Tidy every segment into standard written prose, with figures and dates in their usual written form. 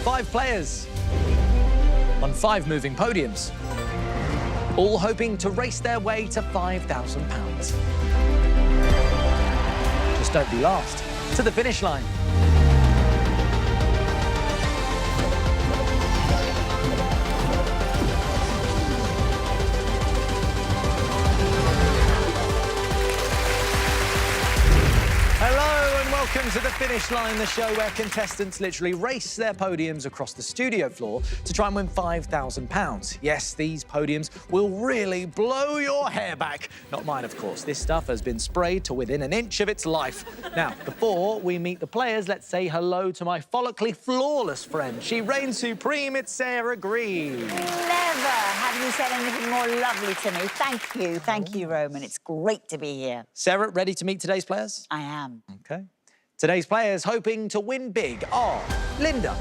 5 players on 5 moving podiums, all hoping to race their way to £5,000. Just don't be last to the finish line. Welcome to the finish line, the show where contestants literally race their podiums across the studio floor to try and win £5,000. Yes, these podiums will really blow your hair back. Not mine, of course. This stuff has been sprayed to within an inch of its life. Now, before we meet the players, let's say hello to my follically flawless friend. She reigns supreme, it's Sarah Green. Never have you said anything more lovely to me. Thank you, Roman. It's great to be here. Sarah, ready to meet today's players? I am. OK. Today's players hoping to win big are Linda,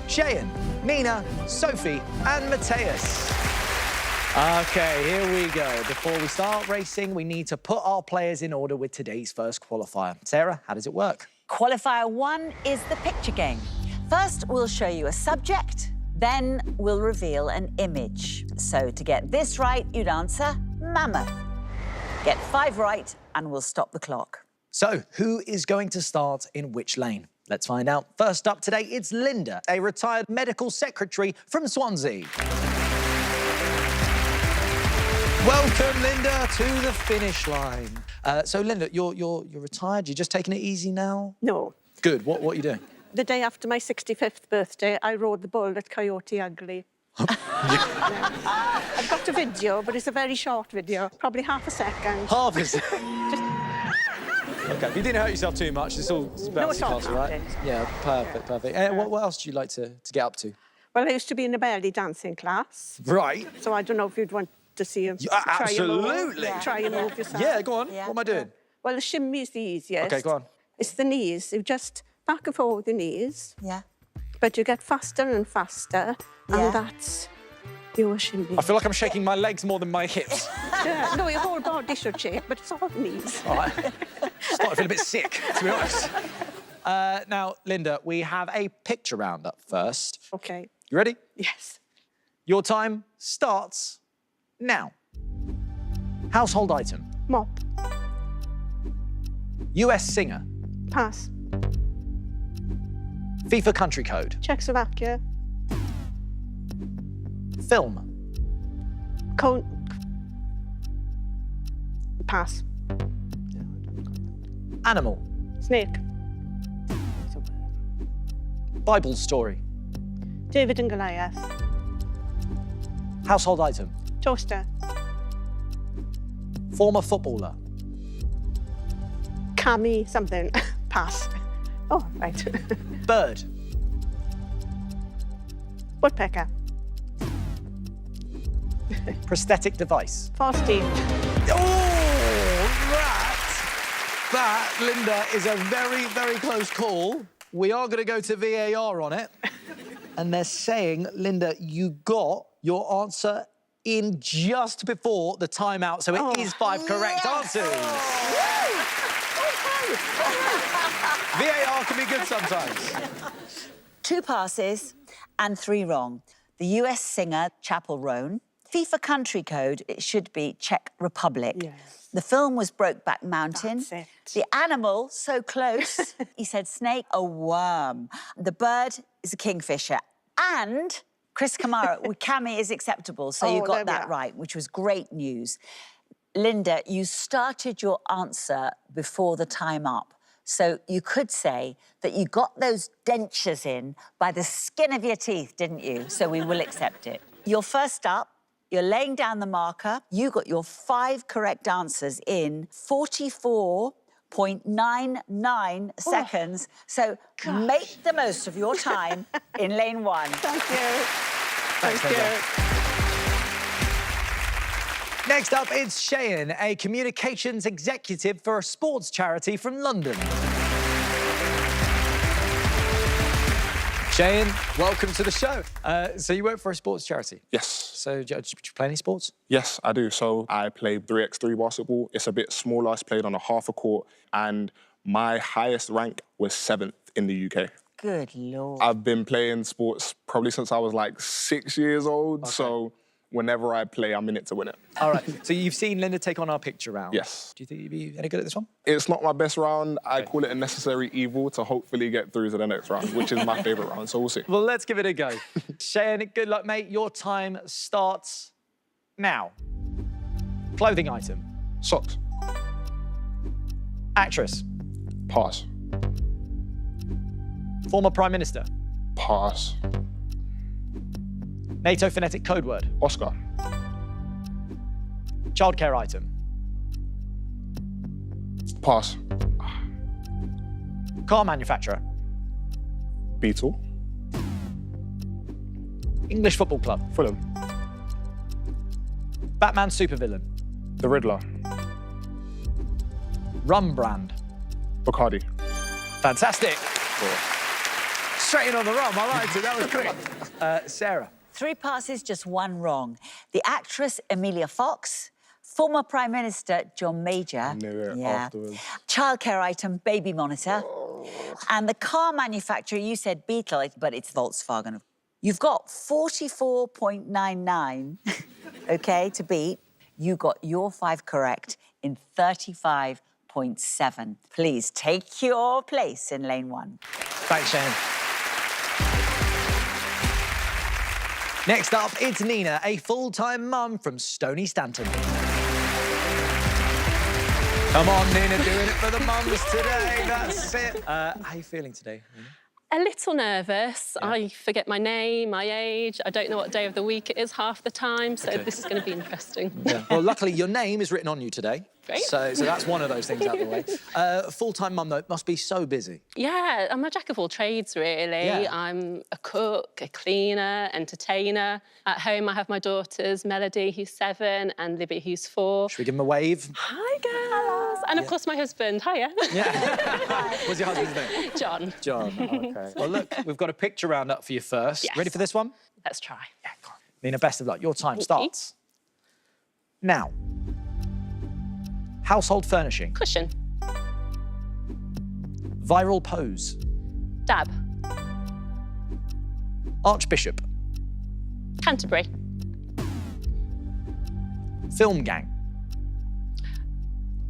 Shayen, Nina, Sophie and Matteas. OK, here we go. Before we start racing, we need to put our players in order with today's first qualifier. Sarah, how does it work? Qualifier 1 is the picture game. First, we'll show you a subject, then we'll reveal an image. So to get this right, you'd answer mammoth. Get 5 right and we'll stop the clock. So, who is going to start in which lane? Let's find out. First up today, it's Linda, a retired medical secretary from Swansea. Welcome, Linda, to the finish line. So, Linda, you're retired. You're just taking it easy now? No. Good. What are you doing? The day after my 65th birthday, I rode the bull at Coyote Ugly. I've got a video, but it's a very short video, probably half a second. Half a second? OK, if you didn't hurt yourself too much, it's all bouncy castle, right? Yeah, perfect. What else do you like to get up to? Well, I used to be in a belly dancing class. Right. So I don't know if you'd want to see him. Absolutely. Try and move yourself. Yeah, go on. Yeah. What am I doing? Well, the shimmy is the easiest. OK, go on. It's the knees. You just back and forward with the knees. Yeah. But you get faster and faster, and that's your shimmy. I feel like I'm shaking my legs more than my hips. Yeah, no, your whole body should shake, but it's all knees. All right. Starting to feel a bit sick, to be honest. Now, Linda, we have a picture round up first. OK. You ready? Yes. Your time starts now. Household item. Mop. US singer. Pass. FIFA country code. Czechoslovakia. Film. Pass. Animal. Snake. Bible story. David and Goliath. Household item. Toaster. Former footballer. Cami something. Pass. Oh, right. Bird. Woodpecker. Prosthetic device. False teeth. Oh, that, Linda, is a very, very close call. We are going to go to VAR on it. And they're saying, Linda, you got your answer in just before the timeout, so it is 5 correct answers. VAR can be good sometimes. 2 passes and 3 wrong. The US singer, Chapel Roan. FIFA country code, it should be Czech Republic. Yes. The film was Brokeback Mountain. That's it. The animal, so close. He said snake, a worm. The bird is a kingfisher. And Chris Kamara, with Cami is acceptable, so you got that right, which was great news. Linda, you started your answer before the time up. So you could say that you got those dentures in by the skin of your teeth, didn't you? So we will accept it. You're first up. You're laying down the marker. You got your 5 correct answers in 44.99 seconds. So make the most of your time in lane 1. Thank you. Thanks, Linda. Next up, it's Shayen, a communications executive for a sports charity from London. Shayen, welcome to the show. So you work for a sports charity? Yes. So do you play any sports? Yes, I do. So I play 3x3 basketball. It's a bit smaller. It's played on a half a court. And my highest rank was 7th in the UK. Good Lord. I've been playing sports probably since I was like 6 years old. So whenever I play, I'm in it to win it. All right, so you've seen Linda take on our picture round. Yes. Do you think you'd be any good at this one? It's not my best round. I call it a necessary evil to hopefully get through to the next round, which is my favourite round, so we'll see. Well, let's give it a go. Shayen, good luck, mate. Your time starts now. Clothing item. Socks. Actress. Pass. Former Prime Minister. Pass. NATO phonetic code word. Oscar. Childcare item. Pass. Car manufacturer. Beetle. English football club. Fulham. Batman supervillain. The Riddler. Rum brand. Bacardi. Fantastic. Cool. Straight in on the rum. I liked it. That was quick. Sarah. 3 passes, just 1 wrong. The actress Emilia Fox, former Prime Minister John Major. Knew it afterwards. Childcare item, baby monitor. And the car manufacturer, you said Beetle, but it's Volkswagen. You've got 44.99, OK, to beat. You got your 5 correct in 35.7. Please take your place in lane 1. Thanks, Shayen. Next up, it's Nina, a full-time mum from Stony Stanton. Come on, Nina, doing it for the mums today. That's it. How are you feeling today, Nina? A little nervous. Yeah. I forget my name, my age. I don't know what day of the week it is half the time, so this is going to be interesting. Yeah. Well, luckily, your name is written on you today. Great. So that's one of those things out of the way. Full-time mum, though, must be so busy. Yeah, I'm a jack of all trades, really. Yeah. I'm a cook, a cleaner, entertainer. At home, I have my daughters, Melody, who's 7, and Libby, who's 4. Should we give them a wave? Hi, girls. And, of course, my husband. Hiya. Yeah. What's your husband's name? John. John, OK. Well, look, we've got a picture round up for you first. Yes. Ready for this one? Let's try. Yeah, come on. Nina, best of luck. Your time starts now. Household furnishing. Cushion. Viral pose. Dab. Archbishop. Canterbury. Film gang.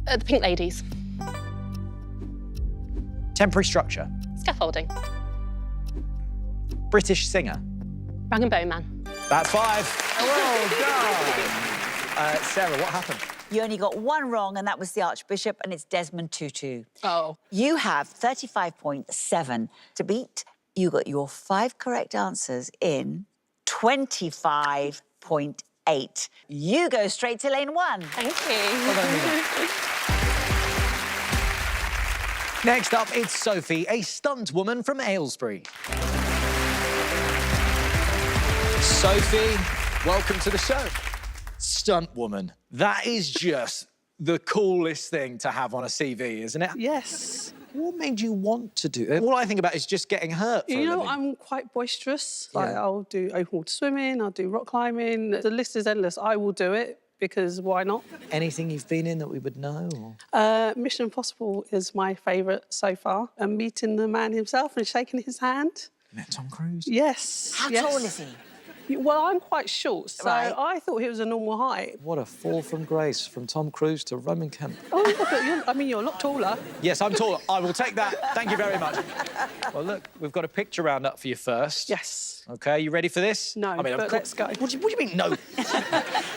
The Pink Ladies. Temporary structure. Scaffolding. British singer. Rag and Bone Man. That's 5. Well done. Sarah, what happened? You only got 1 wrong, and that was the Archbishop, and it's Desmond Tutu. Oh. You have 35.7 to beat. You got your 5 correct answers in 25.8. You go straight to lane 1. Thank you. Well done, Nina. Next up, it's Sophie, a stunt woman from Aylesbury. Sophie, welcome to the show. Stunt woman. That is just the coolest thing to have on a CV, isn't it? Yes. What made you want to do it? All I think about is just getting hurt for a You know, living. I'm quite boisterous. Yeah. Like, I'll do open water swimming, I'll do rock climbing. The list is endless. I will do it because why not? Anything you've been in that we would know? Or? Mission Impossible is my favourite so far. And meeting the man himself and shaking his hand. You met Tom Cruise? Yes. How yes. tall is he? Well, I'm quite short, so Right. I thought he was a normal height. What a fall from grace from Tom Cruise to Roman Kemp. Oh, but you're a lot taller. Yes, I'm taller. I will take that. Thank you very much. Well, look, we've got a picture round up for you first. Yes. OK, you ready for this? No, I mean, but of let's course. go. What do you mean, no?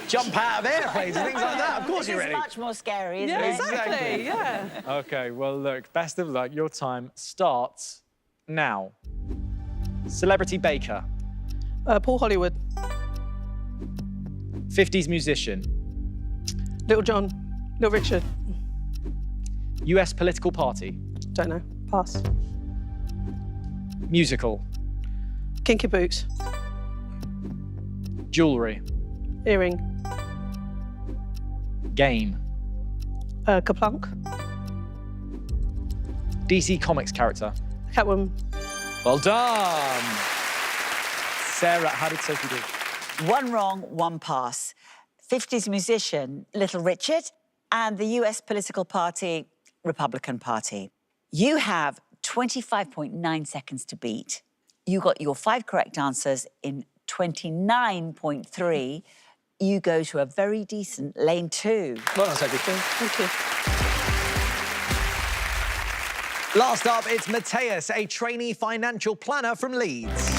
Jump out of airplanes and things like that. Of course This you're is ready. much more scary, isn't Yeah, it? exactly, yeah. OK, well, look, best of luck. Your time starts now. Celebrity baker. Paul Hollywood. 50s musician. Little John. Little Richard. US political party. Don't know. Pass. Musical. Kinky boots. Jewellery. Earring. Game. Kaplunk. DC Comics character. Catwoman. Well done. Sarah, how did Sophie do? 1 wrong, 1 pass. 50s musician, Little Richard, and the US political party, Republican Party. You have 25.9 seconds to beat. You got your 5 correct answers in 29.3. You go to a very decent lane 2. Well done, Sophie. Thank you. Last up, it's Matteas, a trainee financial planner from Leeds.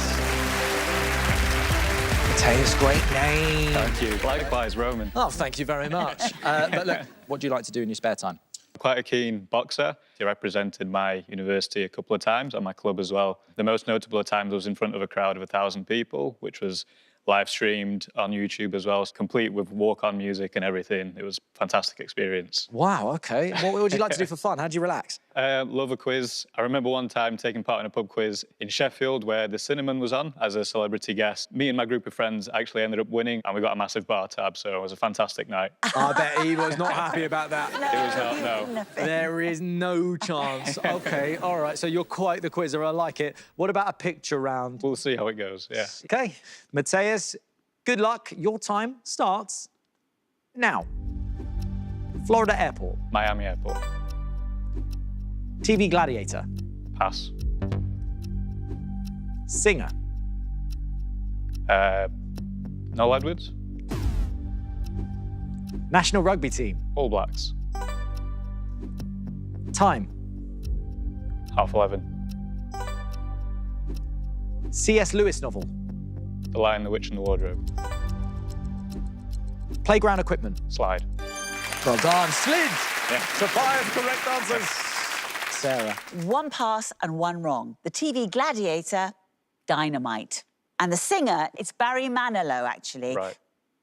Matteas, great name. Thank you. Likewise, Roman. Oh, thank you very much. But look, what do you like to do in your spare time? Quite a keen boxer. I represented my university a couple of times and my club as well. The most notable of times was in front of a crowd of 1,000 people, which was live streamed on YouTube as well, complete with walk-on music and everything. It was a fantastic experience. Wow, OK. What would you like to do for fun? How do you relax? Love a quiz. I remember one time taking part in a pub quiz in Sheffield where the Cinnamon was on as a celebrity guest. Me and my group of friends actually ended up winning and we got a massive bar tab, so it was a fantastic night. I bet he was not happy about that. It was not, no. There is no chance. OK, all right, so you're quite the quizzer. I like it. What about a picture round? We'll see how it goes, yeah. OK, Matteas, good luck. Your time starts now. Florida Airport. Miami Airport. TV Gladiator. Pass. Singer. Noel Edwards. National rugby team. All Blacks. Time. 11:30. C.S. Lewis novel. The Lion, the Witch and the Wardrobe. Playground equipment. Slide. Well done. Slid. Yeah. So 5 correct answers. Sarah. 1 pass and 1 wrong. The TV Gladiator, Dynamite. And the singer, it's Barry Manilow, actually. Right.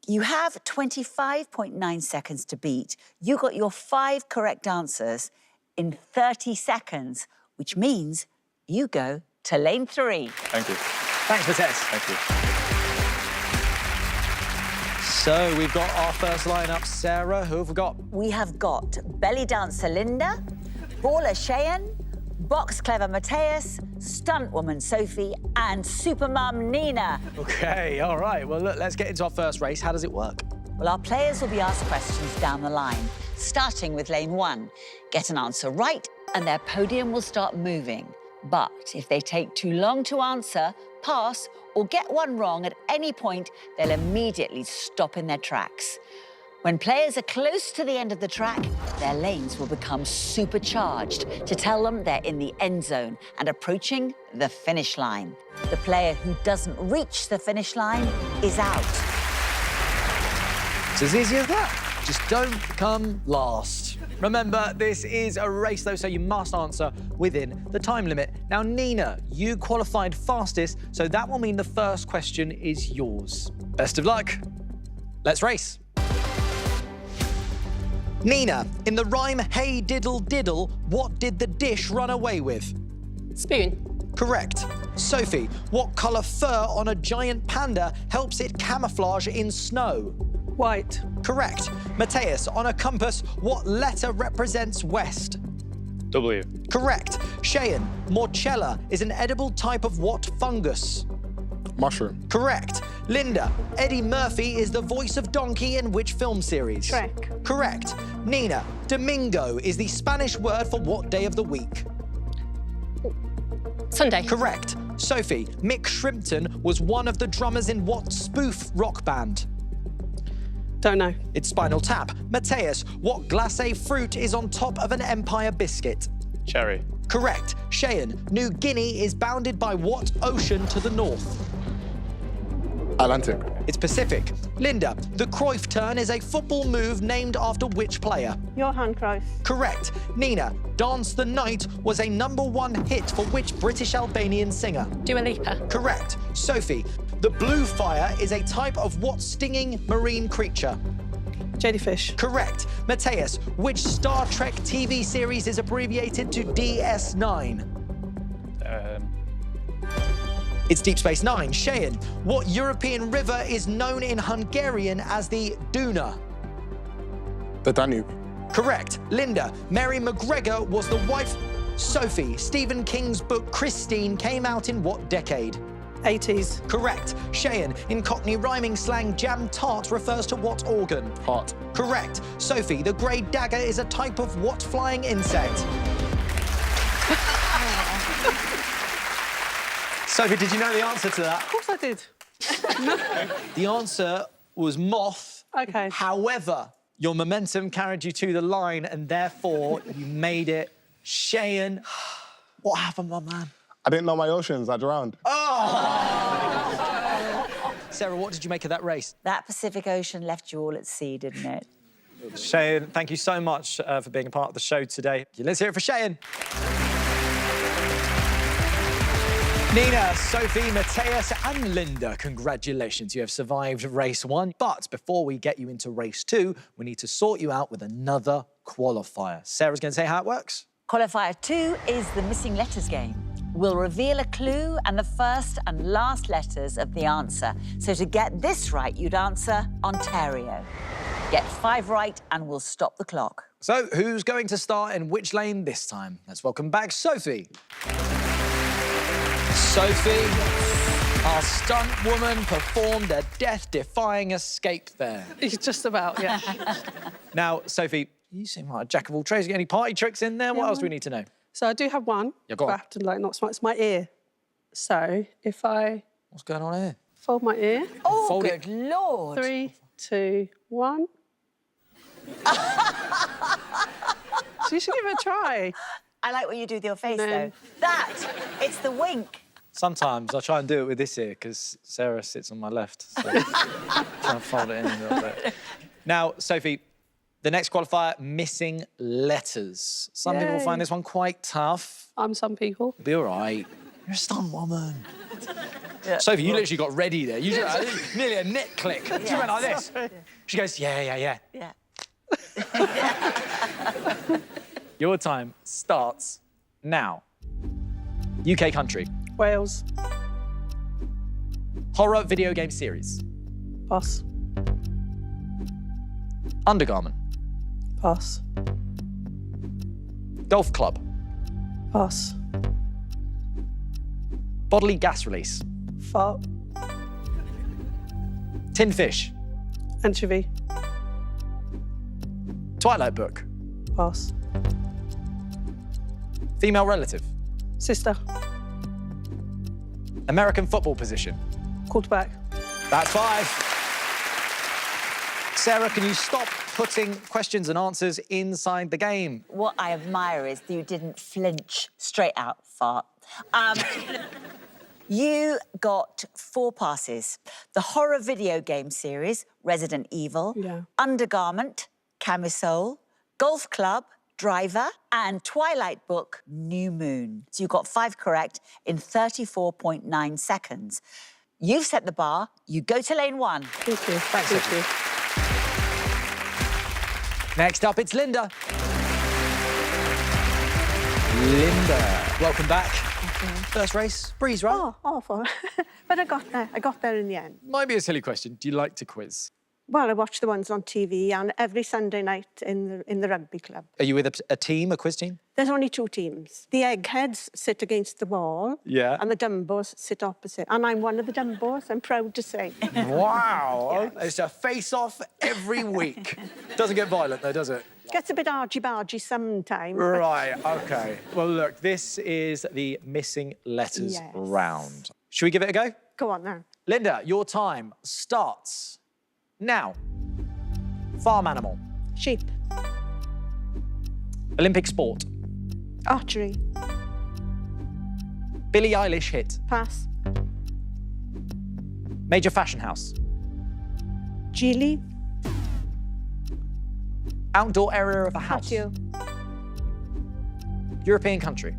You have 25.9 seconds to beat. You got your 5 correct answers in 30 seconds, which means you go to lane 3. Thank you. Thanks, Matteas. Thank you. So we've got our first lineup. Sarah, who have we got? We have got belly dancer Linda, baller Shayen, box clever Matteas, stunt woman Sophie, and supermum Nina. OK, all right. Well, look, let's get into our first race. How does it work? Well, our players will be asked questions down the line, starting with lane 1. Get an answer right, and their podium will start moving. But if they take too long to answer, pass, or get one wrong at any point, they'll immediately stop in their tracks. When players are close to the end of the track, their lanes will become supercharged to tell them they're in the end zone and approaching the finish line. The player who doesn't reach the finish line is out. It's as easy as that. Just don't come last. Remember, this is a race, though, so you must answer within the time limit. Now, Nina, you qualified fastest, so that will mean the first question is yours. Best of luck. Let's race. Nina, in the rhyme, hey diddle diddle, what did the dish run away with? Spoon. Correct. Sophie, what colour fur on a giant panda helps it camouflage in snow? White. Correct. Matteas, on a compass, what letter represents west? W. Correct. Shayen, morchella is an edible type of what fungus? Mushroom. Correct. Linda, Eddie Murphy is the voice of Donkey in which film series? Shrek. Correct. Nina, domingo is the Spanish word for what day of the week? Sunday. Correct. Sophie, Mick Shrimpton was one of the drummers in what spoof rock band? Don't know. It's Spinal Tap. Matteas, what glacé fruit is on top of an Empire biscuit? Cherry. Correct. Shayen, New Guinea is bounded by what ocean to the north? Atlantic. It's Pacific. Linda, the Cruyff turn is a football move named after which player? Johan Cruyff. Correct. Nina, Dance the Night was a #1 hit for which British Albanian singer? Dua Lipa. Correct. Sophie, the blue fire is a type of what stinging marine creature? Jellyfish. Correct. Matteas, which Star Trek TV series is abbreviated to DS9? It's Deep Space Nine. Shayen, what European river is known in Hungarian as the Duna? The Danube. Correct. Linda, Mary McGregor was the wife. Sophie, Stephen King's book Christine came out in what decade? 80s. Correct. Shayen, in Cockney rhyming slang, jam tart refers to what organ? Heart. Correct. Sophie, the grey dagger is a type of what flying insect? Sophie, did you know the answer to that? Of course I did. The answer was moth. OK. However, your momentum carried you to the line and therefore you made it. Shayen, what happened, my man? I didn't know my oceans. I drowned. Sarah, what did you make of that race? That Pacific Ocean left you all at sea, didn't it? Shayen, thank you so much for being a part of the show today. Let's hear it for Shayen. Nina, Sophie, Matteas and Linda, congratulations. You have survived race 1. But before we get you into race 2, we need to sort you out with another qualifier. Sarah's going to say how it works. Qualifier 2 is the missing letters game. We'll reveal a clue and the first and last letters of the answer. So to get this right, you'd answer Ontario. Get 5 right and we'll stop the clock. So who's going to start in which lane this time? Let's welcome back Sophie. Sophie, our stunt woman performed a death-defying escape there. It's just about, yeah. Now, Sophie, you seem like a jack of all trades. Any party tricks in there? What else do we need to know? So I do have one. Yeah, go on. I have to, like, not smart. It's my ear. So if I What's going on here? fold my ear. Oh, Fold good Lord. 3, 2, 1. So you should give it a try. I like what you do with your face, No. though. It's the wink. Sometimes I try and do it with this ear because Sarah sits on my left. So try and fold it in a little bit. Now, Sophie, the next qualifier, missing letters. Some people Yay. find this one quite tough. I'm some people. Be all right. You're a stunt woman. Sophie, you literally got ready there. You just, nearly a neck click. She went like this. She goes, yeah. Yeah. Your time starts now. UK country. Wales. Horror video game series. Pass. Undergarment. Pass. Golf club. Pass. Bodily gas release. Fart. Tin fish. Anchovy. Twilight book. Pass. Female relative. Sister. American football position. Quarterback. That's 5. Sarah, can you stop putting questions and answers inside the game? What I admire is that you didn't flinch straight out, fart. You got 4 passes. The horror video game series, Resident Evil, Yeah. Undergarment, Camisole, Golf Club, Driver, and Twilight book, New Moon. So you got 5 correct in 34.9 seconds. You've set the bar. You go to lane 1. Thank you. Thanks, Thank Sophie. you. Next up, it's Linda. Linda, welcome back. First race, breeze, right? Oh, awful. But I got there. I got there in the end. Might be a silly question. Do you like to quiz? Well, I watch the ones on TV and every Sunday night in the rugby club. Are you with a team, a quiz team? There's only 2 teams. The eggheads sit against the wall. Yeah. And the Dumbos sit opposite. And I'm one of the Dumbos, I'm proud to say. Wow. It's a face-off every week. Doesn't get violent, though, does it? Gets a bit argy-bargy sometimes. Right, OK. Well, look, this is the missing letters Yes. round. Should we give it a go? Go on now. Linda, your time starts now. Farm animal. Sheep. Olympic sport. Archery. Billie Eilish hit. Pass. Major fashion house. Geely. Outdoor area of a house. Patio. European country.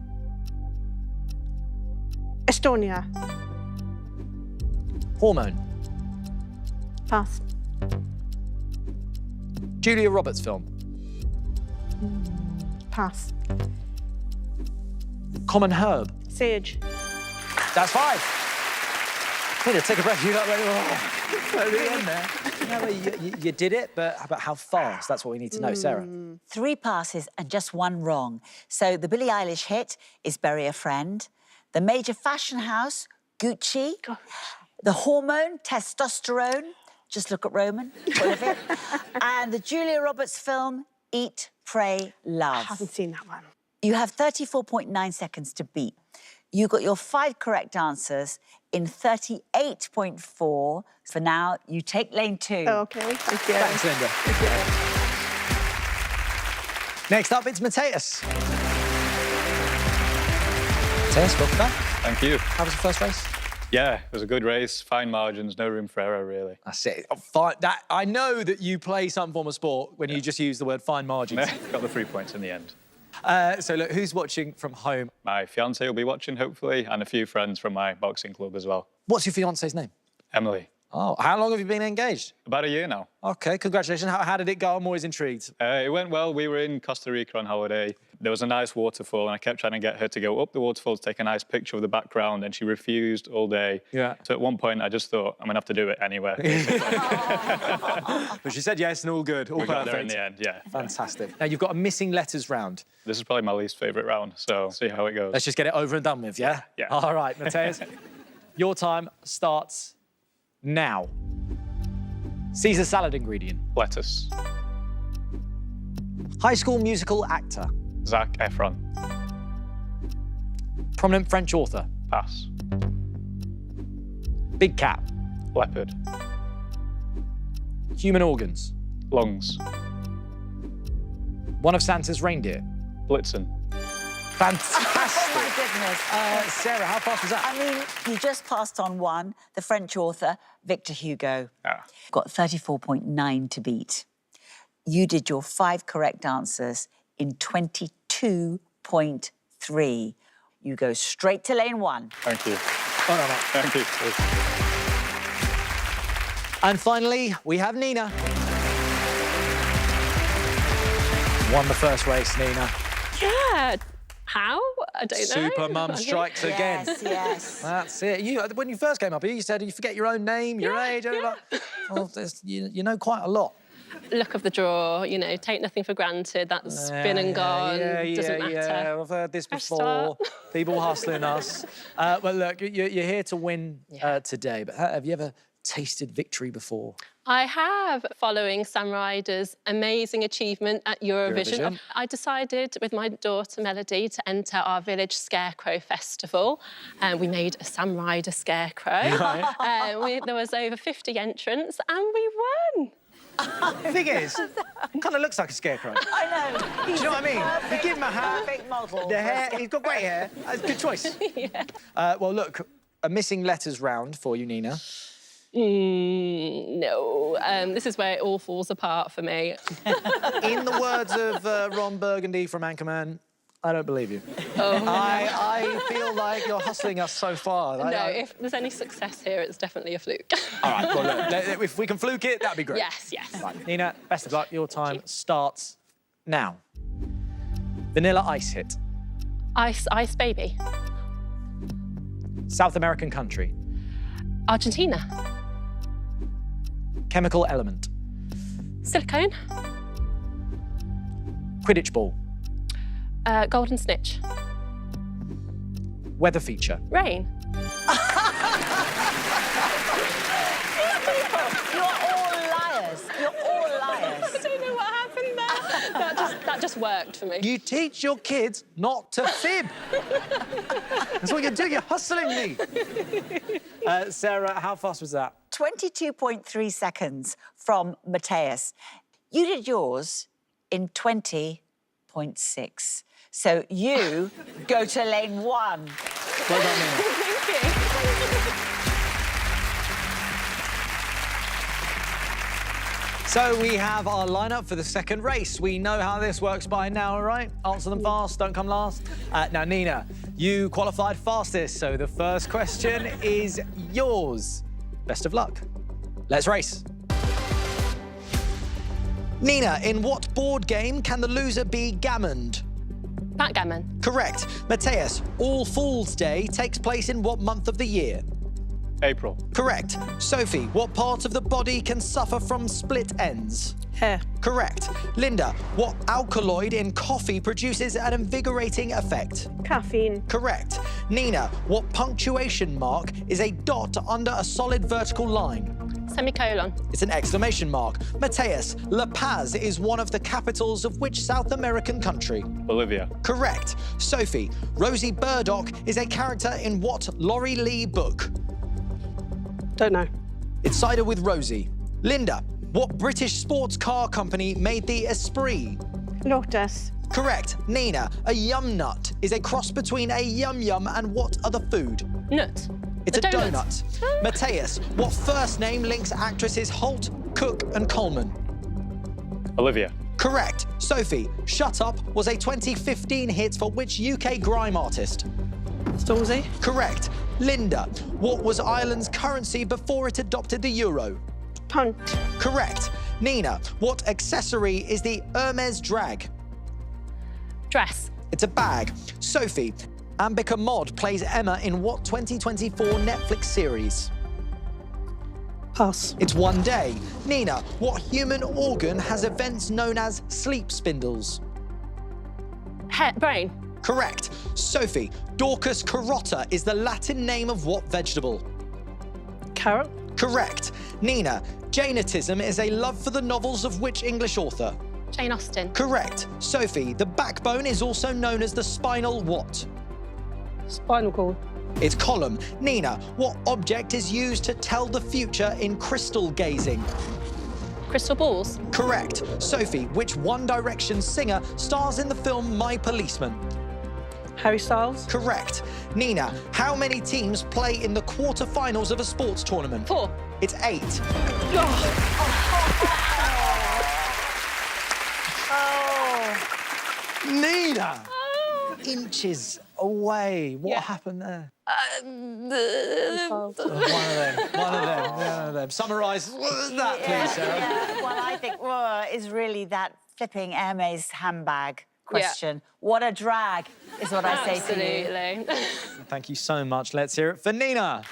Estonia. Hormone. Pass. Julia Roberts film. Pass. Common herb. Sage. That's 5. Linda, take a breath. You got ready. At the end there. No, you did it, but how fast? That's what we need to know, Sarah. 3 passes and just 1 wrong. So the Billie Eilish hit is Bury a Friend. The major fashion house, Gucci. The hormone, testosterone. Just look at Roman, full of it. And the Julia Roberts film, Eat, Pray, Love. Haven't seen that one. You have 34.9 seconds to beat. You got your 5 correct answers in 38.4. For now, you take lane 2. OK, thank you. Thanks, Linda. Next up, it's Matteas. Matteas, welcome back. Thank you. How was the first race? Yeah, it was a good race, fine margins, no room for error, really. That's it. Oh, fine. I know that you play some form of sport when you just use the word fine margins. Got the 3 points in the end. So, look, who's watching from home? My fiancée will be watching, hopefully, and a few friends from my boxing club as well. What's your fiance's name? Emily. Oh, how long have you been engaged? About a year now. OK, congratulations. How did it go? I'm always intrigued. It went well. We were in Costa Rica on holiday. There was a nice waterfall, and I kept trying to get her to go up the waterfall to take a nice picture of the background, and she refused all day. Yeah. So at one point, I just thought, I'm going to have to do it anyway. But she said yes and all good, all We perfect. got there in the end, yeah. Fantastic. Now, you've got a missing letters round. This is probably my least favourite round, so see how it goes. Let's just get it over and done with, yeah? Yeah. All right, Matteas. Your time starts now. Caesar salad ingredient. Lettuce. High School Musical actor. Zac Efron. Prominent French author. Pass. Big cat. Leopard. Human organs. Lungs. One of Santa's reindeer. Blitzen. Fantastic. Oh, my goodness. Sarah, how fast was that? I mean, you just passed on one, the French author, Victor Hugo. Ah. Got 34.9 to beat. You did your 5 correct answers in 22.3. You go straight to lane 1. Thank you. Oh, no, no. Thank you. And finally, we have Nina. Won the first race, Nina. Yeah. How? I don't know. Super Mum strikes again. Yes, yes. That's it. When you first came up here, you said you forget your own name, your age. yeah. Well, you know quite a lot. Luck of the draw, you know, take nothing for granted. That's been and gone. Doesn't matter. Yeah, I've heard this Fresh before. start. People hustling us. Well, look, you're here to win today, but have you ever tasted victory before? I have, following Sam Ryder's amazing achievement at Eurovision. Eurovision. I decided with my daughter Melody to enter our village scarecrow festival. We made a Sam Ryder scarecrow. There was over 50 entrants and we won. The thing is, it kind of looks like a scarecrow. I know. Do you know what I mean? You give him a hat, Perfect model. the hair, he's got great hair. Good choice. Yeah. Well, look, a missing letters round for you, Nina. No, this is where it all falls apart for me. In the words of Ron Burgundy from Anchorman, I don't believe you. Oh. I feel like you're hustling us so far. No, if there's any success here, it's definitely a fluke. All right, well, look, if we can fluke it, that'd be great. Yes, yes. Right, Nina, best of luck. Your time starts now. Vanilla Ice hit. Ice baby. South American country. Argentina. Chemical element. Silicone. Quidditch ball. Golden snitch. Weather feature. Rain. You're all liars. You're all liars. I don't know what happened there. That just worked for me. You teach your kids not to fib. That's what you're doing. You're hustling me. Sarah, how fast was that? 22.3 seconds from Matteas. You did yours in 20.6. So you go to lane 1. Well done, Nina. Thank you. So we have our lineup for the second race. We know how this works by now, all right? Answer them fast, don't come last. Now, Nina, you qualified fastest, so the first question is yours. Best of luck. Let's race. Nina, in what board game can the loser be gammoned? Backgammon. Correct. Matteas, All Fool's Day takes place in what month of the year? April. Correct. Sophie, what part of the body can suffer from split ends? Hair. Correct. Linda, what alkaloid in coffee produces an invigorating effect? Caffeine. Correct. Nina, what punctuation mark is a dot under a solid vertical line? Semicolon. It's an exclamation mark. Matteas, La Paz is one of the capitals of which South American country? Bolivia. Correct. Sophie, Rosie Burdock is a character in what Laurie Lee book? Don't know. It's Cider with Rosie. Linda, what British sports car company made the Esprit? Lotus. Correct. Nina, a yum nut is a cross between a yum yum and what other food? Nut. It's a donut. donut. Matteas, what first name links actresses Holt, Cook and Coleman? Olivia. Correct. Sophie, Shut Up was a 2015 hit for which UK grime artist? Stormzy. Correct. Linda, what was Ireland's currency before it adopted the euro? Punt. Correct. Nina, what accessory is the Hermes drag? Dress. It's a bag. Sophie, Ambika Mod plays Emma in what 2024 Netflix series? Pass. It's One Day. Nina, what human organ has events known as sleep spindles? Brain. Correct. Sophie, Dorcas carota is the Latin name of what vegetable? Carrot. Correct. Nina, Jainism is a love for the novels of which English author? Jane Austen. Correct. Sophie, the backbone is also known as the spinal what? Spinal cord. It's column. Nina, what object is used to tell the future in crystal gazing? Crystal balls. Correct. Sophie, which One Direction singer stars in the film My Policeman? Harry Styles. Correct. Nina, how many teams play in the quarter-finals of a sports tournament? 4. It's 8. Nina! Inches away. What happened there? One of them. Summarise that, please, Sarah. Yeah, well, I think is really that flipping Hermes handbag question. What a drag, is what I say to you. Absolutely. Thank you so much. Let's hear it for Nina.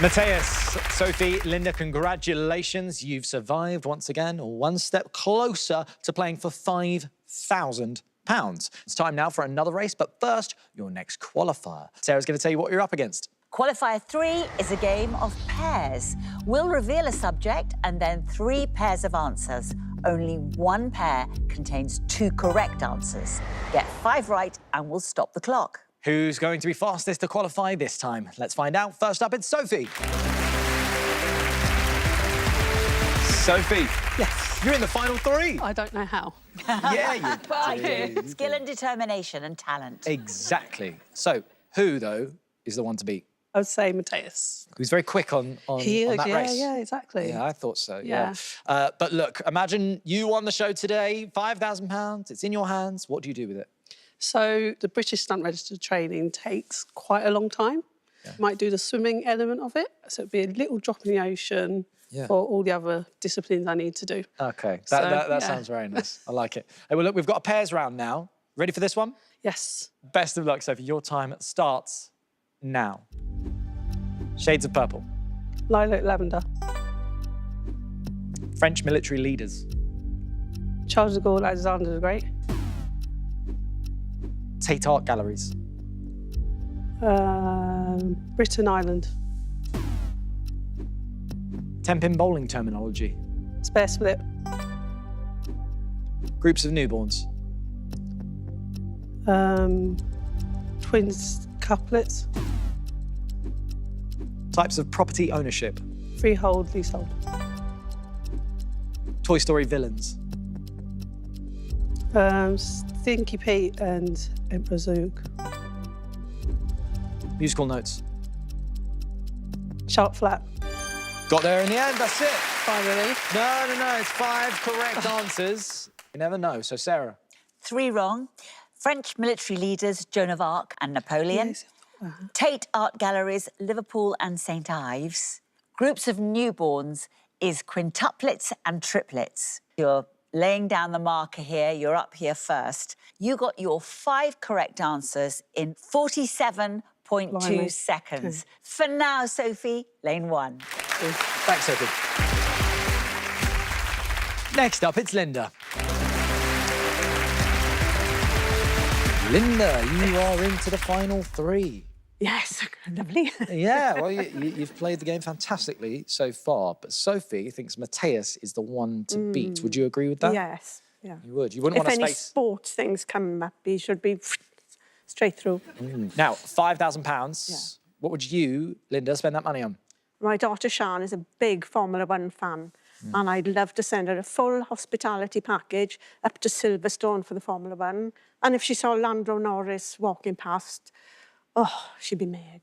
Matteas, Sophie, Linda, congratulations. You've survived once again, one step closer to playing for £5,000. It's time now for another race, but first, your next qualifier. Sarah's going to tell you what you're up against. Qualifier 3 is a game of pairs. We'll reveal a subject and then 3 pairs of answers. Only one pair contains 2 correct answers. Get 5 right and we'll stop the clock. Who's going to be fastest to qualify this time? Let's find out. First up, it's Sophie. Sophie. Yes. You're in the final 3. I don't know how. Yeah, you do. Skill and determination and talent. Exactly. So, who, though, is the one to beat? I would say Matteas. He was very quick on that race. Yeah, exactly. Yeah, I thought so, yeah. But look, imagine you won the show today, £5,000, it's in your hands. What do you do with it? So the British stunt registered training takes quite a long time. Yeah. Might do the swimming element of it. So it'd be a little drop in the ocean for all the other disciplines I need to do. OK, that sounds very nice. I like it. Hey, well, look, we've got a pairs round now. Ready for this one? Yes. Best of luck, Sophie. Your time starts now. Shades of purple. Lilac lavender. French military leaders. Charles de Gaulle, Alexander the Great. Tate art galleries. Britain Island. 10-pin bowling terminology. Spare split. Groups of newborns. Twins couplets. Types of property ownership. Freehold, leasehold. Toy Story villains. Stinky Pete and Emperor Zoog. Musical notes. Sharp flat. Got there in the end, that's it. Finally. No, it's 5 correct answers. You never know. So, Sarah. 3 wrong. French military leaders, Joan of Arc and Napoleon. Yes. Tate art galleries, Liverpool and St Ives. Groups of newborns is quintuplets and triplets. You're laying down the marker here. You're up here first. You got your 5 correct answers in 47.2 seconds. For now, Sophie, lane 1. Thanks, Sophie. Next up, it's Linda. Linda, you are into the final 3. Yes, lovely. Yeah, well, you've played the game fantastically so far, but Sophie thinks Matteas is the one to beat. Would you agree with that? Yes, yeah. You would? You wouldn't want to If any space... sports things come up, he should be straight through. Now, £5,000. Yeah. What would you, Linda, spend that money on? My daughter, Shayen, is a big Formula 1 fan, and I'd love to send her a full hospitality package up to Silverstone for the Formula 1. And if she saw Lando Norris walking past, oh, she'd be mad.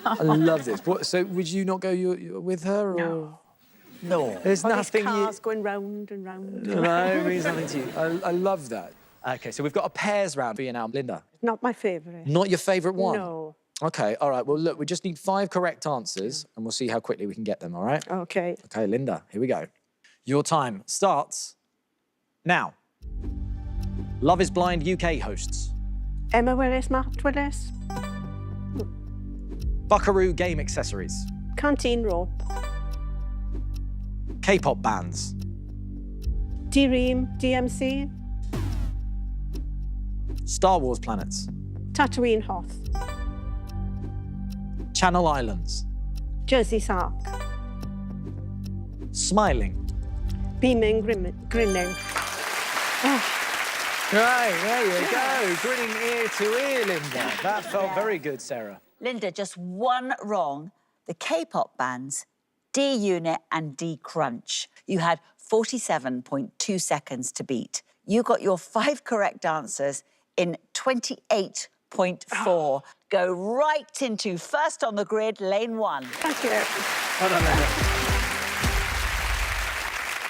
I love this. So would you not go with her? Or... No. There's nothing cars going round and round. No, it means nothing to you. I love that. OK, so we've got a pairs round for you now, Linda. Not my favourite. Not your favourite one? No. OK, all right. Well, look, we just need 5 correct answers, and we'll see how quickly we can get them, all right? OK. OK, Linda, here we go. Your time starts now. Love is Blind UK hosts. Emma Willis, Matt Willis. Buckaroo game accessories. Canteen rope. K-pop bands. D-Ream, DMC. Star Wars planets. Tatooine Hoth. Channel Islands. Jersey Sark. Smiling. Beaming, grinning. Oh. Right, there you go. Grinning ear to ear, Linda. That felt very good, Sarah. Linda, just one wrong. The K-pop bands, D-Unit and D-Crunch. You had 47.2 seconds to beat. You got your 5 correct answers in 28.4. Go right into first on the grid, lane 1. Thank you. Well done,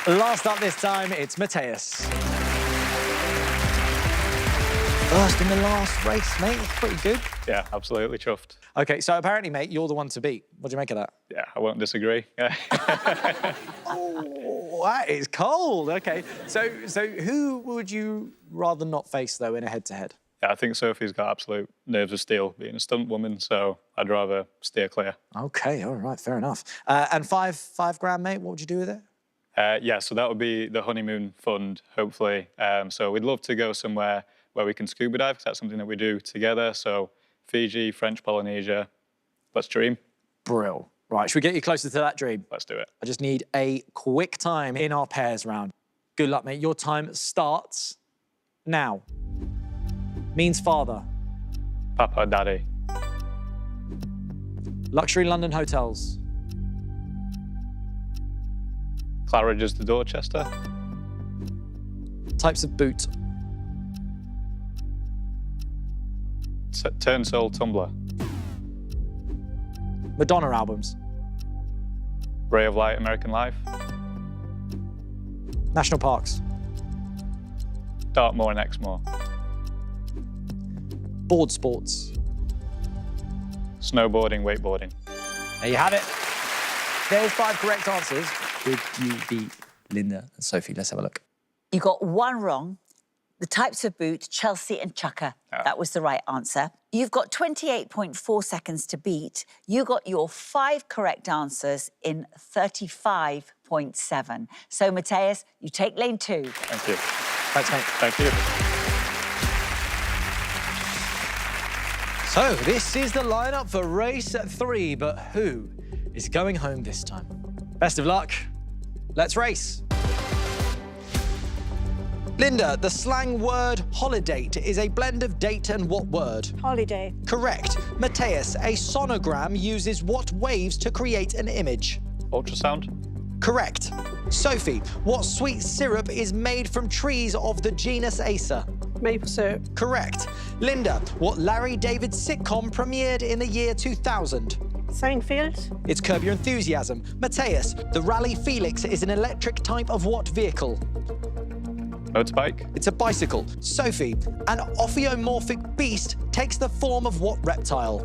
Linda. Last up this time, it's Matteas. First in the last race, mate. Pretty good. Yeah, absolutely chuffed. OK, so apparently, mate, you're the one to beat. What do you make of that? Yeah, I won't disagree. Yeah. Oh, that is cold. OK, so who would you rather not face, though, in a head-to-head? Yeah, I think Sophie's got absolute nerves of steel, being a stunt woman, so I'd rather steer clear. OK, all right, fair enough. And five grand, mate, what would you do with it? Yeah, so that would be the honeymoon fund, hopefully. So we'd love to go somewhere where we can scuba dive, because that's something that we do together. So Fiji, French Polynesia, let's dream. Brill. Right, should we get you closer to that dream? Let's do it. I just need a quick time in our pairs round. Good luck, mate. Your time starts now. Means father. Papa, daddy. Luxury London hotels. Claridge's to Dorchester. Types of boot. Turnsole tumbler. Madonna albums. Ray of Light, American Life. National parks. Dartmoor and Exmoor. Board sports. Snowboarding, wakeboarding. There you have it. There's 5 correct answers. Did you beat Linda and Sophie? Let's have a look. You got 1 wrong. The types of boot, Chelsea and Chukka. Oh. That was the right answer. You've got 28.4 seconds to beat. You got your 5 correct answers in 35.7. So, Matteas, you take lane 2. Thank you. Thanks, mate. Thank you. So, this is the lineup for race 3, but who is going home this time? Best of luck. Let's race. Linda, the slang word holiday is a blend of date and what word? Holiday. Correct. Matteas, a sonogram uses what waves to create an image? Ultrasound. Correct. Sophie, what sweet syrup is made from trees of the genus Acer? Maple syrup. Correct. Linda, what Larry David sitcom premiered in the year 2000? Seinfeld. It's Curb Your Enthusiasm. Matteas, the Rally Felix is an electric type of what vehicle? Motorbike. It's a bicycle. Sophie, an ophiomorphic beast takes the form of what reptile?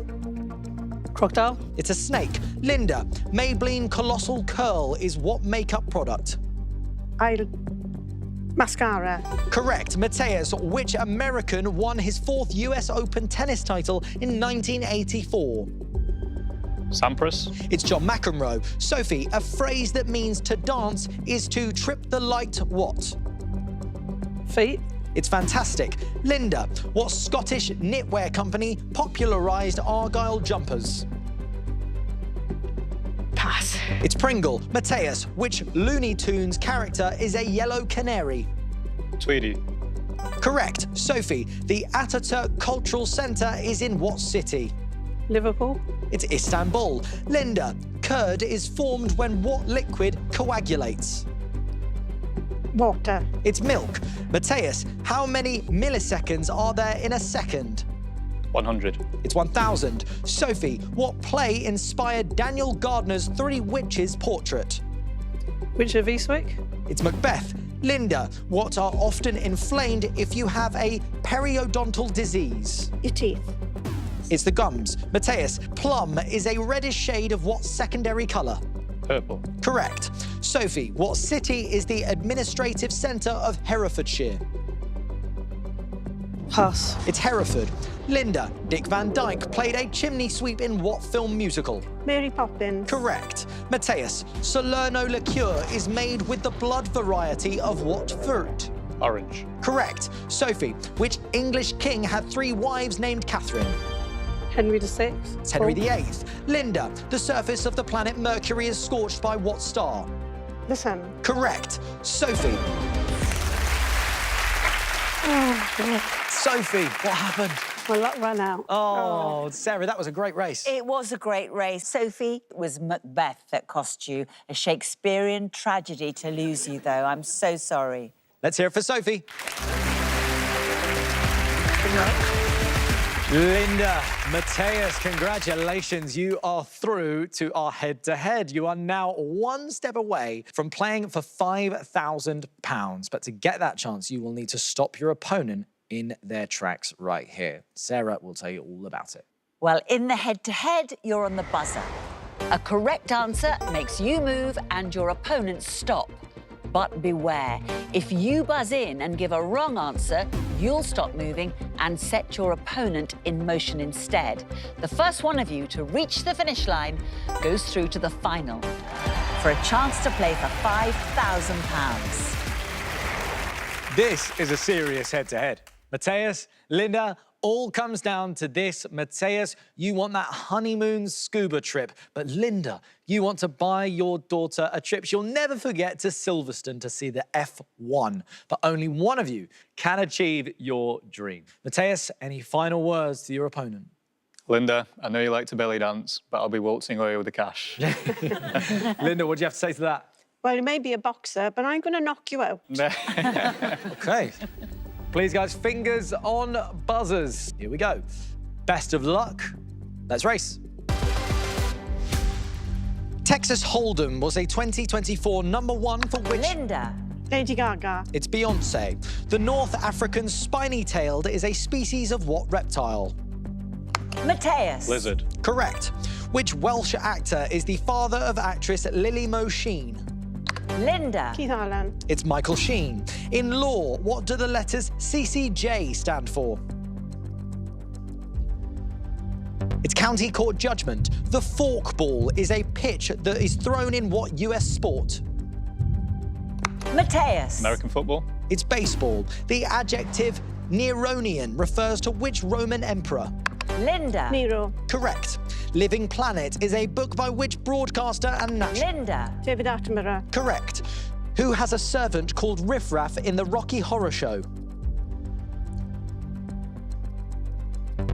Crocodile. It's a snake. Linda, Maybelline Colossal Curl is what makeup product? Mascara. Correct. Matteas, which American won his 4th US Open tennis title in 1984? Sampras. It's John McEnroe. Sophie, a phrase that means to dance is to trip the light what? Feet. It's fantastic. Linda, what Scottish knitwear company popularised Argyle jumpers? Pass. It's Pringle. Matteas, which Looney Tunes character is a yellow canary? Tweedy. Correct. Sophie, the Ataturk Cultural Centre is in what city? Liverpool. It's Istanbul. Linda, curd is formed when what liquid coagulates? Water. It's milk. Matteas, how many milliseconds are there in a second? 100. It's 1,000. Sophie, what play inspired Daniel Gardner's Three Witches portrait? Richard Eastwick. It's Macbeth. Linda, what are often inflamed if you have a periodontal disease? Your teeth. It's the gums. Matteas, plum is a reddish shade of what secondary colour? Purple. Correct. Sophie, what city is the administrative centre of Herefordshire? Pass. It's Hereford. Linda, Dick Van Dyke played a chimney sweep in what film musical? Mary Poppins. Correct. Matteas, Salerno liqueur is made with the blood variety of what fruit? Orange. Correct. Sophie, which English king had 3 wives named Catherine? Henry VI. It's Henry VIII. Linda, the surface of the planet Mercury is scorched by what star? The sun. Correct. Sophie. Sophie, what happened? My luck ran out. Oh, Sarah, that was a great race. It was a great race. Sophie, it was Macbeth that cost you. A Shakespearean tragedy to lose you, though. I'm so sorry. Let's hear it for Sophie. Linda, Matteas, congratulations. You are through to our head-to-head. You are now one step away from playing for £5,000. But to get that chance, you will need to stop your opponent in their tracks right here. Sarah will tell you all about it. Well, in the head-to-head, you're on the buzzer. A correct answer makes you move and your opponent stop. But beware, if you buzz in and give a wrong answer, you'll stop moving and set your opponent in motion instead. The first one of you to reach the finish line goes through to the final for a chance to play for £5,000. This is a serious head-to-head. Matteas, Linda, all comes down to this. Matteas, you want that honeymoon scuba trip. But Linda, you want to buy your daughter a trip she'll never forget to Silverstone to see the F1. But only one of you can achieve your dream. Matteas, any final words to your opponent? Linda, I know you like to belly dance, but I'll be waltzing away with the cash. Linda, what do you have to say to that? Well, you may be a boxer, but I'm going to knock you out. OK. Please, guys, fingers on buzzers. Here we go. Best of luck. Let's race. Texas Hold'em was a 2024 #1 for which... Linda. Lady Gaga. It's Beyonce. The North African spiny-tailed is a species of what reptile? Matteas. Lizard. Correct. Which Welsh actor is the father of actress Lily Mo Sheen? Linda. Keith Allen. It's Michael Sheen. In law, what do the letters CCJ stand for? It's County Court Judgment. The forkball is a pitch that is thrown in what US sport? Matteas. American football. It's baseball. The adjective Neronian refers to which Roman emperor? Linda. Nero. Correct. Living Planet is a book by which broadcaster and national... Linda. David Attenborough. Correct. Who has a servant called Riff Raff in the Rocky Horror Show?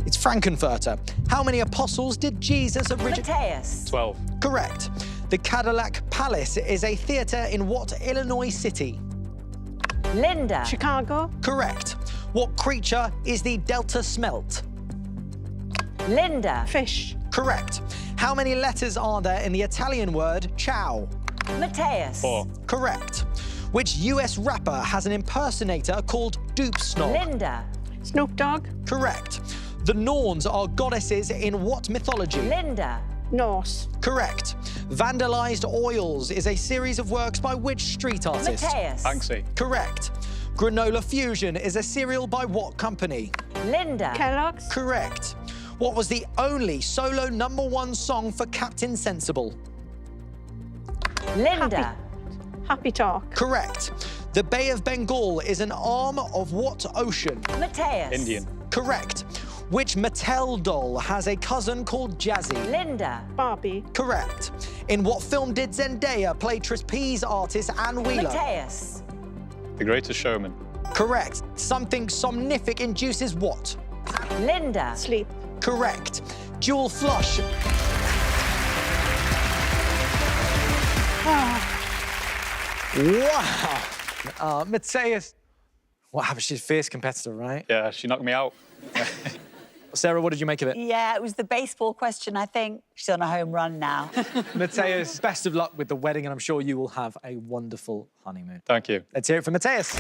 It's Frankenfurter. How many apostles did Jesus originally... Matteas. 12. Correct. The Cadillac Palace is a theatre in what Illinois city? Linda. Chicago. Correct. What creature is the Delta smelt? Linda. Fish. Correct. How many letters are there in the Italian word ciao? Matteas. 4. Correct. Which US rapper has an impersonator called Dupe Snog? Linda. Snoop Dogg. Correct. The Norns are goddesses in what mythology? Linda. Norse. Correct. Vandalized Oils is a series of works by which street artist? Matteas. Banksy. Correct. Granola Fusion is a cereal by what company? Linda. Kellogg's. Correct. What was the only solo #1 song for Captain Sensible? Linda. Happy Talk. Correct. The Bay of Bengal is an arm of what ocean? Matteas. Indian. Correct. Which Mattel doll has a cousin called Jazzy? Linda. Barbie. Correct. In what film did Zendaya play trapeze artist Anne Wheeler? Matteas. The Greatest Showman. Correct. Something somnific induces what? Linda. Sleep. Correct. Dual flush. Wow. Matteas. What happened? She's a fierce competitor, right? Yeah, she knocked me out. Sarah, what did you make of it? Yeah, it was the baseball question, I think. She's on a home run now. Matteas, best of luck with the wedding, and I'm sure you will have a wonderful honeymoon. Thank you. Let's hear it from Matteas.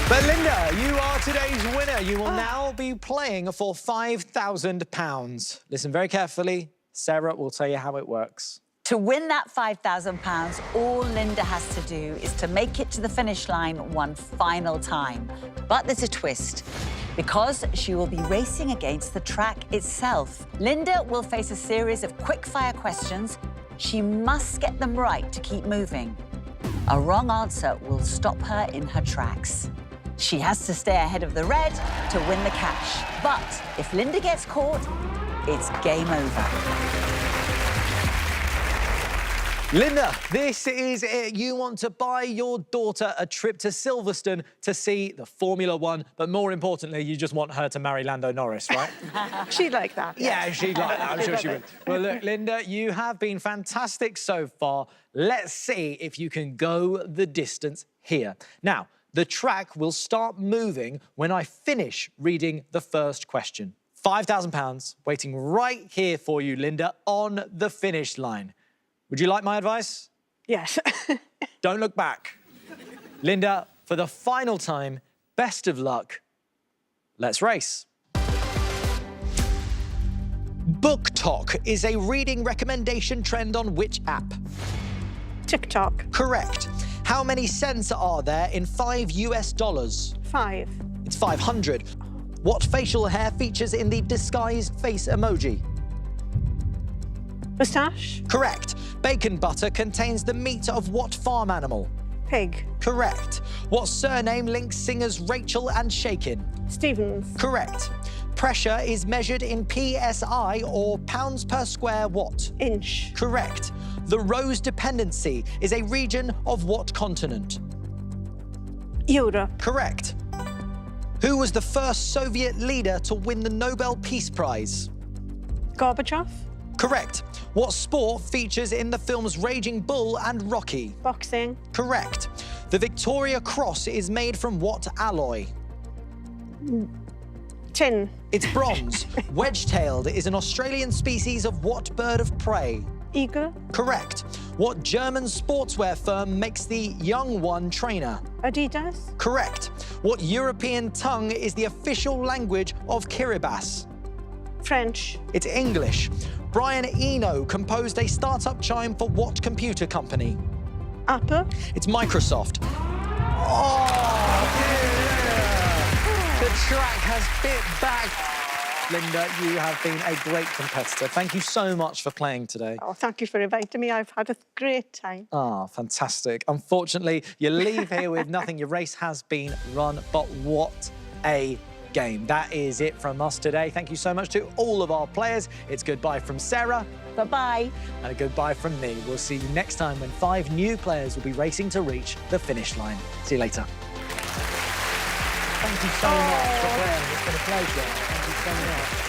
But Linda, you are today's winner. You will now be playing for £5,000. Listen very carefully. Sarah will tell you how it works. To win that £5,000, all Linda has to do is to make it to the finish line one final time. But there's a twist, because she will be racing against the track itself. Linda will face a series of quick-fire questions. She must get them right to keep moving. A wrong answer will stop her in her tracks. She has to stay ahead of the red to win the cash. But if Linda gets caught, it's game over. Linda, this is it. You want to buy your daughter a trip to Silverstone to see the Formula One, but more importantly, you just want her to marry Lando Norris, right? She'd like that. Yeah, she'd like that. I'm sure she would. Well, look, Linda, you have been fantastic so far. Let's see if you can go the distance here. Now, the track will start moving when I finish reading the first question. £5,000 waiting right here for you, Linda, on the finish line. Would you like my advice? Yes. Don't look back. Linda, for the final time, best of luck. Let's race. BookTok is a reading recommendation trend on which app? TikTok. Correct. How many cents are there in $5 US? 5. It's 500. What facial hair features in the disguised face emoji? Moustache. Correct. Bacon butter contains the meat of what farm animal? Pig. Correct. What surname links singers Rachel and Shayen? Stevens. Correct. Pressure is measured in PSI or pounds per square what? Inch. Correct. The Rose Dependency is a region of what continent? Europe. Correct. Who was the first Soviet leader to win the Nobel Peace Prize? Gorbachev. Correct. What sport features in the films Raging Bull and Rocky? Boxing. Correct. The Victoria Cross is made from what alloy? Tin. It's bronze. Wedge-tailed is an Australian species of what bird of prey? Eagle. Correct. What German sportswear firm makes the Young One trainer? Adidas. Correct. What European tongue is the official language of Kiribati? French. It's English. Brian Eno composed a startup chime for what computer company? Apple. It's Microsoft. Oh, yeah! The track has bit back. Linda, you have been a great competitor. Thank you so much for playing today. Oh, thank you for inviting me. I've had a great time. Ah, fantastic. Unfortunately, you leave here with nothing. Your race has been run, but what a game. That is it from us today. Thank you so much to all of our players. It's goodbye from Sarah. Bye-bye. And a goodbye from me. We'll see you next time when 5 new players will be racing to reach the finish line. See you later. Thank you so much for playing. It's been a pleasure. Thank you so much.